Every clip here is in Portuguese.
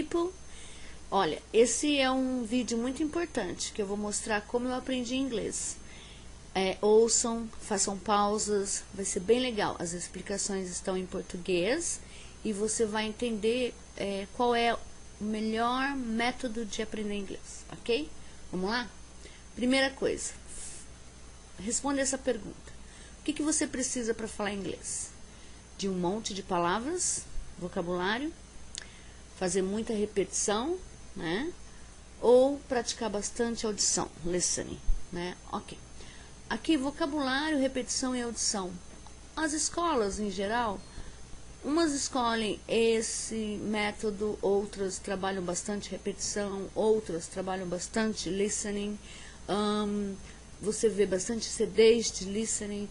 people. Olha, esse é um vídeo muito importante que eu vou mostrar como eu aprendi inglês. Ouçam, façam pausas, vai ser bem legal. As explicações estão em português e você vai entender qual é o melhor método de aprender inglês, ok? Vamos lá? Primeira coisa, responda essa pergunta. O que você precisa para falar inglês? De um monte de palavras, vocabulário, fazer muita repetição, né? Ou praticar bastante audição, listening, né? Ok. Aqui, vocabulário, repetição e audição. As escolas, em geral, umas escolhem esse método, outras trabalham bastante repetição, outras trabalham bastante listening. Você vê bastante CDs de listening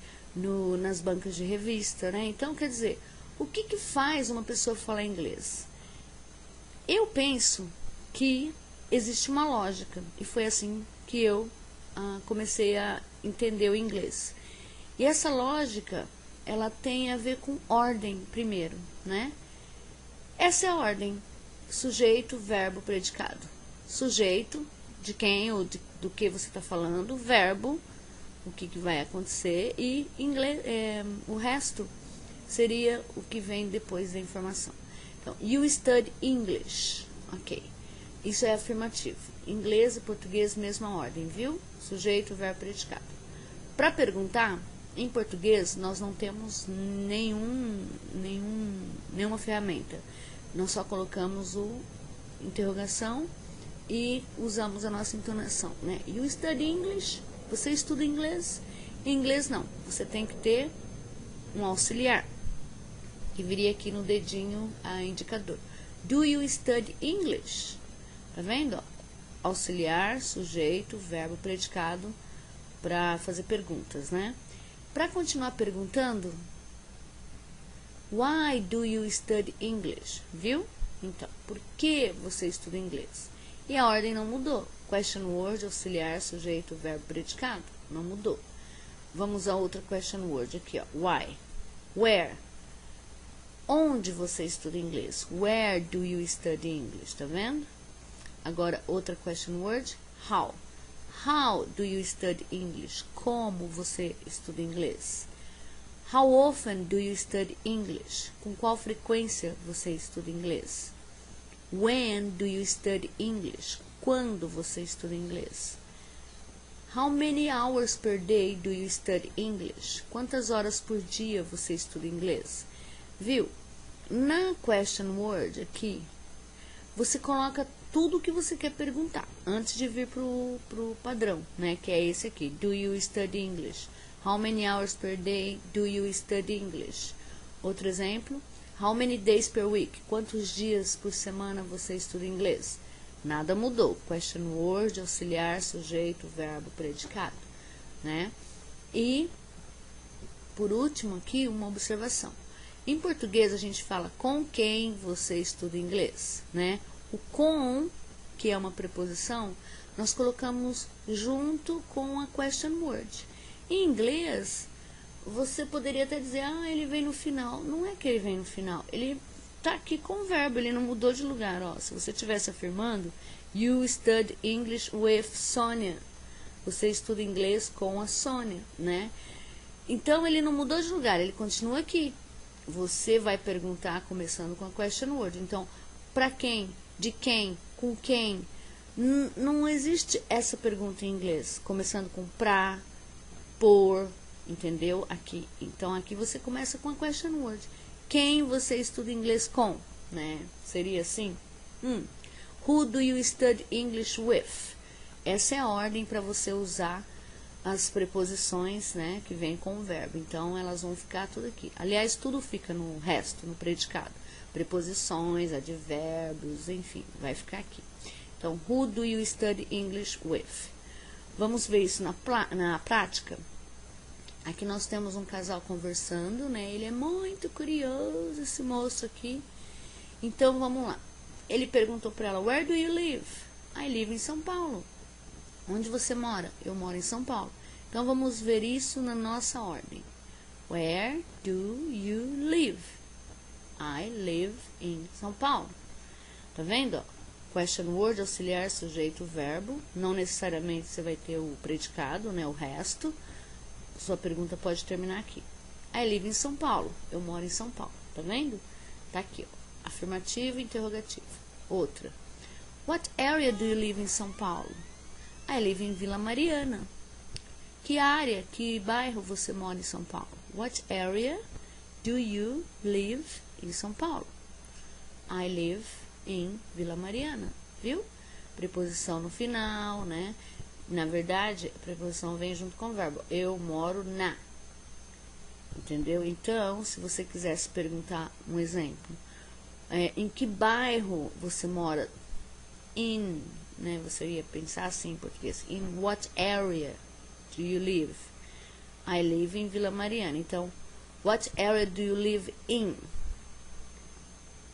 nas bancas de revista, né? Então, quer dizer, o que faz uma pessoa falar inglês? Eu penso que existe uma lógica, e foi assim que eu comecei a entender o inglês. E essa lógica, ela tem a ver com ordem primeiro, né? Essa é a ordem: sujeito, verbo, predicado. Sujeito, de quem ou do que você está falando, verbo, o que vai acontecer, e inglês, o resto seria o que vem depois da informação. Então, you study English. Ok. Isso é afirmativo. Inglês e português, mesma ordem, viu? Sujeito, verbo, predicado. Para perguntar, em português, nós não temos nenhuma ferramenta. Nós só colocamos o interrogação e usamos a nossa entonação, né? You study English. Você estuda inglês? Em inglês, não. Você tem que ter um auxiliar, que viria aqui no dedinho indicador. Do you study English? Tá vendo? Auxiliar, sujeito, verbo, predicado, para fazer perguntas, né? Para continuar perguntando, why do you study English? Viu? Então, por que você estuda inglês? E a ordem não mudou. Question word, auxiliar, sujeito, verbo, predicado. Não mudou. Vamos a outra question word aqui, ó. Why? Where? Onde você estuda inglês? Where do you study English? Tá vendo? Agora, outra question word. How? How do you study English? Como você estuda inglês? How often do you study English? Com qual frequência você estuda inglês? When do you study English? Quando você estuda inglês? How many hours per day do you study English? Quantas horas por dia você estuda inglês? Viu? Na question word aqui, você coloca tudo o que você quer perguntar antes de vir pro padrão, né? Que é esse aqui. Do you study English? How many hours per day do you study English? Outro exemplo. How many days per week? Quantos dias por semana você estuda inglês? Nada mudou. Question word, auxiliar, sujeito, verbo, predicado, né? E, por último aqui, uma observação. Em português, a gente fala com quem você estuda inglês, né? O com, que é uma preposição, nós colocamos junto com a question word. Em inglês, você poderia até dizer, ele vem no final. Não é que ele vem no final, ele tá aqui com o verbo, ele não mudou de lugar, ó. Se você estivesse afirmando, you study English with Sonia. Você estuda inglês com a Sônia, né? Então, ele não mudou de lugar, ele continua aqui. Você vai perguntar começando com a question word. Então, para quem, de quem, com quem. Não existe essa pergunta em inglês, começando com pra, por, entendeu? Aqui. Então, aqui você começa com a question word. Quem você estuda inglês com, né? Seria assim. Who do you study English with? Essa é a ordem para você usar as preposições, né, que vem com o verbo. Então, elas vão ficar tudo aqui. Aliás, tudo fica no resto, no predicado. Preposições, advérbios, enfim, vai ficar aqui. Então, who do you study English with? Vamos ver isso na prática. Aqui nós temos um casal conversando, né? Ele é muito curioso, esse moço aqui. Então, vamos lá. Ele perguntou para ela, where do you live? I live em São Paulo. Onde você mora? Eu moro em São Paulo. Então, vamos ver isso na nossa ordem. Where do you live? I live in São Paulo. Tá vendo? Ó? Question word, auxiliar, sujeito, verbo. Não necessariamente você vai ter o predicado, né? O resto. Sua pergunta pode terminar aqui. I live em São Paulo. Eu moro em São Paulo. Tá vendo? Tá aqui, ó. Afirmativo e interrogativo. Outra. What area do you live in São Paulo? I live in Vila Mariana. Que área, que bairro você mora em São Paulo? What area do you live in São Paulo? I live in Vila Mariana. Viu? Preposição no final, né? Na verdade, a preposição vem junto com o verbo. Eu moro na. Entendeu? Então, se você quisesse perguntar um exemplo, em que bairro você mora? In, né? Você ia pensar assim em português. In what area do you live? I live in Vila Mariana. Então, what area do you live in?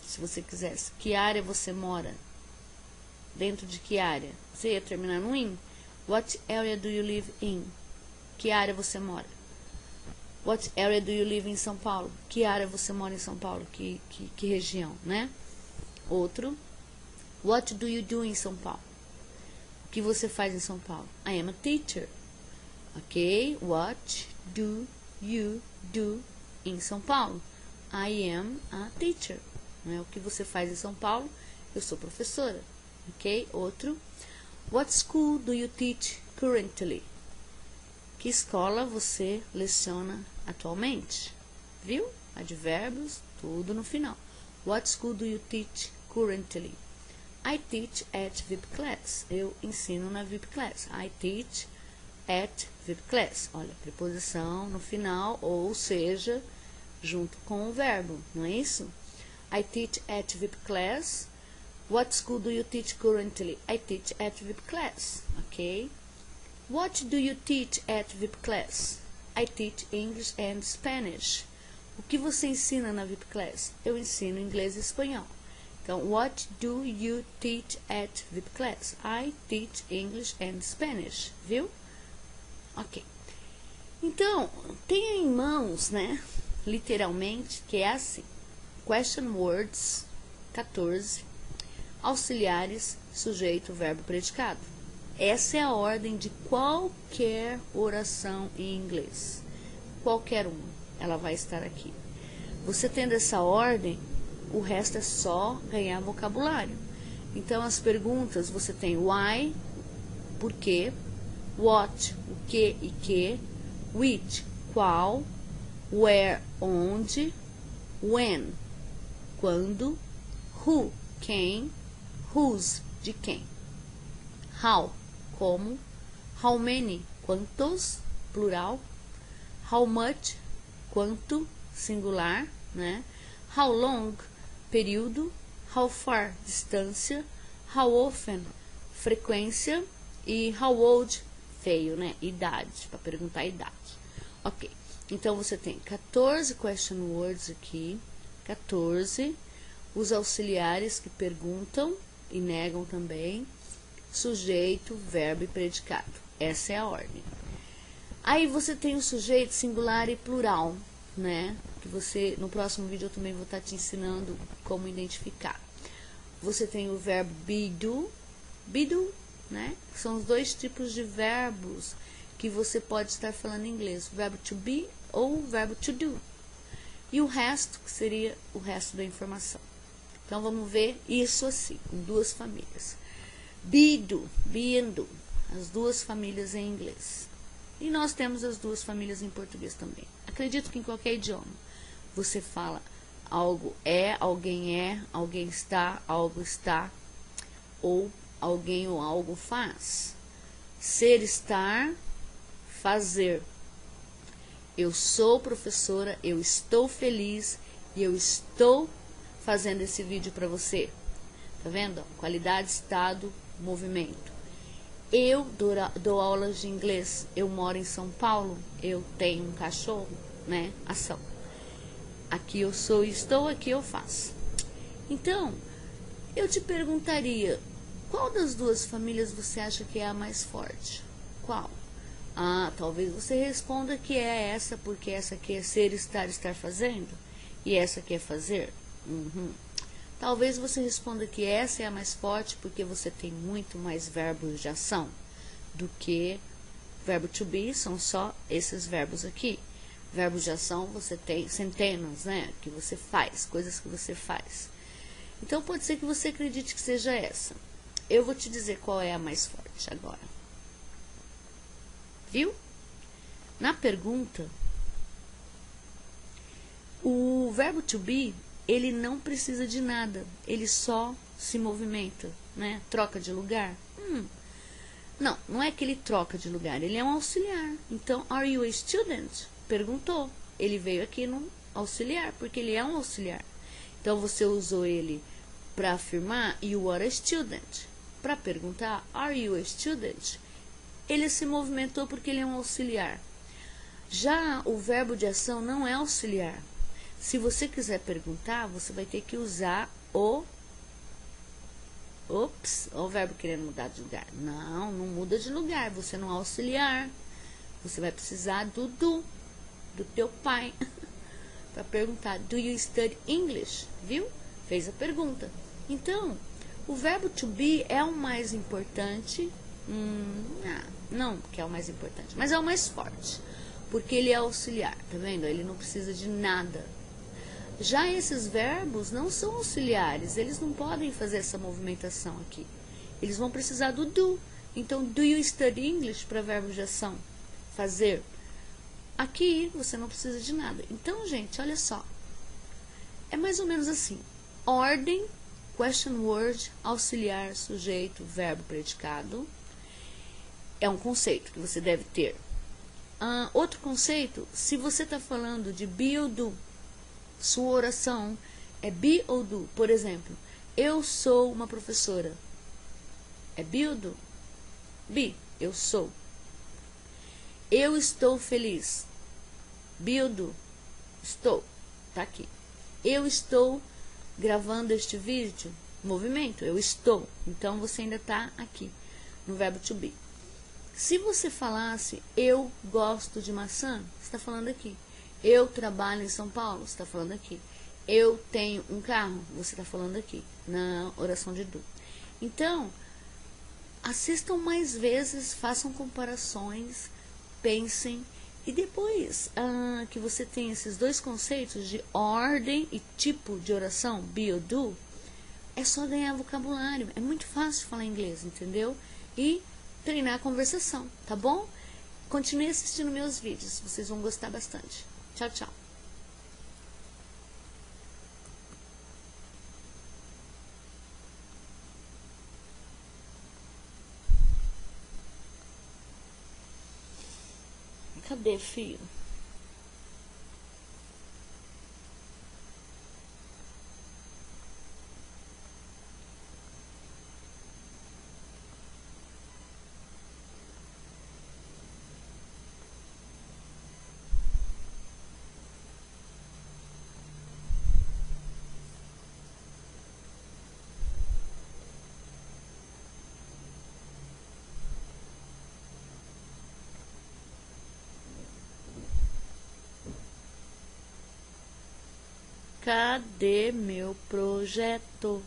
Se você quisesse, que área você mora? Dentro de que área? Você ia terminar no in. What area do you live in? Que área você mora? What area do you live in São Paulo? Que área você mora em São Paulo? Que região, né? Outro. What do you do in São Paulo? O que você faz em São Paulo? I am a teacher. Ok? What do you do in São Paulo? I am a teacher. Não é o que você faz em São Paulo? Eu sou professora. Ok? Outro. What school do you teach currently? Que escola você leciona atualmente? Viu? Advérbios, tudo no final. What school do you teach currently? I teach at VIP class. Eu ensino na VIP class. I teach at VIP class. Olha, preposição no final, ou seja, junto com o verbo, não é isso? I teach at VIP class. What school do you teach currently? I teach at VIP class. Ok? What do you teach at VIP class? I teach English and Spanish. O que você ensina na VIP class? Eu ensino inglês e espanhol. Então, what do you teach at VIP class? I teach English and Spanish. Viu? Ok. Então, tenha em mãos, né? Literalmente, que é assim. Question words, 14. Auxiliares, sujeito, verbo, predicado. Essa é a ordem de qualquer oração em inglês. Qualquer uma. Ela vai estar aqui. Você tendo essa ordem, o resto é só ganhar vocabulário. Então, as perguntas, você tem why, por quê, what, o que e que, which, qual, where, onde, when, quando, who, quem, whose, de quem, how, como, how many, quantos, plural, how much, quanto, singular, né? How long, período, how far, distância, how often, frequência e how old, feio, né? Idade, para perguntar a idade. Ok, então você tem 14 question words aqui, 14, os auxiliares que perguntam e negam também, sujeito, verbo e predicado. Essa é a ordem. Aí você tem o sujeito singular e plural, né? Que você, no próximo vídeo eu também vou estar te ensinando como identificar. Você tem o verbo be do, né? São os dois tipos de verbos que você pode estar falando em inglês. O verbo to be ou o verbo to do. E o resto, que seria o resto da informação. Então, vamos ver isso assim, em duas famílias. Be and do, as duas famílias em inglês. E nós temos as duas famílias em português também. Acredito que em qualquer idioma você fala algo é, alguém está, algo está, ou alguém ou algo faz. Ser, estar, fazer. Eu sou professora, eu estou feliz e eu estou fazendo esse vídeo para você. Tá vendo? Qualidade, estado, movimento. Eu dou aulas de inglês. Eu moro em São Paulo. Eu tenho um cachorro, né? Ação. Aqui eu sou e estou, aqui eu faço. Então, eu te perguntaria, qual das duas famílias você acha que é a mais forte? Qual? Ah, talvez você responda que é essa, porque essa aqui é ser, estar, estar fazendo. E essa aqui é fazer. Talvez você responda que essa é a mais forte porque você tem muito mais verbos de ação do que verbo to be, são só esses verbos aqui. Verbos de ação você tem centenas, né? Que você faz, coisas que você faz. Então pode ser que você acredite que seja essa. Eu vou te dizer qual é a mais forte agora. Viu? Na pergunta, o verbo to be, ele não precisa de nada, ele só se movimenta, né? Troca de lugar. Não, não é que ele troca de lugar, ele é um auxiliar. Então, are you a student? Perguntou. Ele veio aqui no auxiliar, porque ele é um auxiliar. Então, você usou ele para afirmar you are a student. Para perguntar, are you a student? Ele se movimentou porque ele é um auxiliar. Já o verbo de ação não é auxiliar. Se você quiser perguntar, você vai ter que usar o... Ops, o verbo querendo mudar de lugar. Não, não muda de lugar, você não é auxiliar. Você vai precisar do teu pai, para perguntar, do you study English? Viu? Fez a pergunta. Então, o verbo to be é o mais importante. Não que é o mais importante, mas é o mais forte, porque ele é auxiliar, tá vendo? Ele não precisa de nada. Já esses verbos não são auxiliares, eles não podem fazer essa movimentação aqui. Eles vão precisar do do. Então, do you study English para verbo de ação? Fazer. Aqui você não precisa de nada. Então, gente, olha só. É mais ou menos assim. Ordem, question word, auxiliar, sujeito, verbo, predicado. É um conceito que você deve ter. Outro conceito, se você está falando de be ou do, sua oração é be ou do. Por exemplo, eu sou uma professora. É be ou do? Be, eu sou. Eu estou feliz. Be ou do? Estou. Tá aqui. Eu estou gravando este vídeo. Movimento, eu estou. Então, você ainda está aqui, no verbo to be. Se você falasse, eu gosto de maçã, você está falando aqui. Eu trabalho em São Paulo, você está falando aqui. Eu tenho um carro, você está falando aqui, na oração de do. Então, assistam mais vezes, façam comparações, pensem. E depois que você tem esses dois conceitos de ordem e tipo de oração, be ou do, é só ganhar vocabulário. É muito fácil falar inglês, entendeu? E treinar a conversação, tá bom? Continue assistindo meus vídeos, vocês vão gostar bastante. Tchau, tchau. Cadê, filho? Cadê meu projeto?